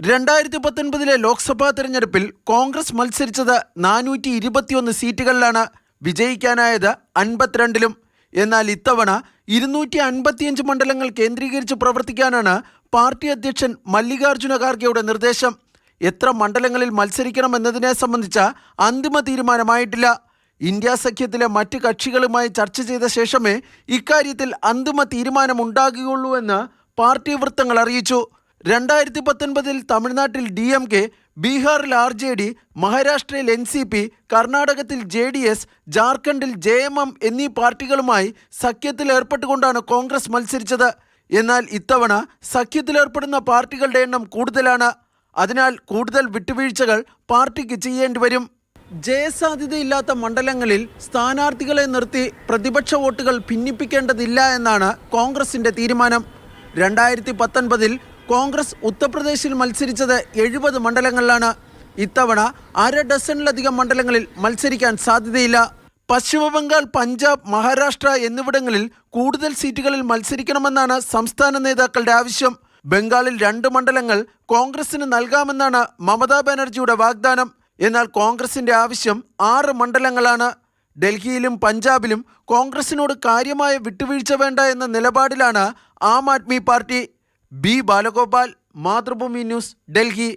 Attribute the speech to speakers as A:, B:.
A: 2019 ലോക്സഭാ തെരഞ്ഞെടുപ്പിൽ കോൺഗ്രസ് മത്സരിച്ചത് 421 സീറ്റുകളിലാണ്. വിജയിക്കാനായത് 52-ലും. എന്നാൽ ഇത്തവണ 255 മണ്ഡലങ്ങൾ കേന്ദ്രീകരിച്ച് പ്രവർത്തിക്കാനാണ് പാർട്ടി അധ്യക്ഷൻ മല്ലികാർജുന ഖാർഗെയുടെ നിർദ്ദേശം. എത്ര മണ്ഡലങ്ങളിൽ മത്സരിക്കണമെന്നതിനെ സംബന്ധിച്ച അന്തിമ തീരുമാനമായിട്ടില്ല. ഇന്ത്യ സഖ്യത്തിലെ മറ്റ് കക്ഷികളുമായി ചർച്ച ചെയ്ത ശേഷമേ ഇക്കാര്യത്തിൽ അന്തിമ തീരുമാനമുണ്ടാകുകയുള്ളൂ എന്ന് പാർട്ടി വൃത്തങ്ങൾ അറിയിച്ചു. 2019 തമിഴ്നാട്ടിൽ DMK, ബീഹാറിൽ RJD, മഹാരാഷ്ട്രയിൽ NCP, കർണാടകത്തിൽ JDS, ജാർഖണ്ഡിൽ JMM എന്നീ പാർട്ടികളുമായി സഖ്യത്തിൽ ഏർപ്പെട്ടുകൊണ്ടാണ് കോൺഗ്രസ് മത്സരിച്ചത്. എന്നാൽ ഇത്തവണ സഖ്യത്തിലേർപ്പെടുന്ന പാർട്ടികളുടെ എണ്ണം കൂടുതലാണ്. അതിനാൽ കൂടുതൽ വിട്ടുവീഴ്ചകൾ പാർട്ടിക്ക് ചെയ്യേണ്ടി വരും. ജയസാധ്യതയില്ലാത്ത മണ്ഡലങ്ങളിൽ സ്ഥാനാർത്ഥികളെ നിർത്തി പ്രതിപക്ഷ വോട്ടുകൾ ഭിന്നിപ്പിക്കേണ്ടതില്ല എന്നാണ് കോൺഗ്രസിൻ്റെ തീരുമാനം. 2019 കോൺഗ്രസ് ഉത്തർപ്രദേശിൽ മത്സരിച്ചത് 70 മണ്ഡലങ്ങളിലാണ്. ഇത്തവണ 1/2 ഡസനിലധികം മണ്ഡലങ്ങളിൽ മത്സരിക്കാൻ സാധ്യതയില്ല. പശ്ചിമബംഗാൾ, പഞ്ചാബ്, മഹാരാഷ്ട്ര എന്നിവിടങ്ങളിൽ കൂടുതൽ സീറ്റുകളിൽ മത്സരിക്കണമെന്നാണ് സംസ്ഥാന നേതാക്കളുടെ ആവശ്യം. ബംഗാളിൽ 2 മണ്ഡലങ്ങൾ കോൺഗ്രസിന് നൽകാമെന്നാണ് മമതാ ബാനർജിയുടെ വാഗ്ദാനം. എന്നാൽ കോൺഗ്രസിന്റെ ആവശ്യം 6 മണ്ഡലങ്ങളാണ്. ഡൽഹിയിലും പഞ്ചാബിലും കോൺഗ്രസിനോട് കാര്യമായ വിട്ടുവീഴ്ച വേണ്ട എന്ന നിലപാടിലാണ് Aam Aadmi party. B Balagopal, Mathrubhumi news, Delhi.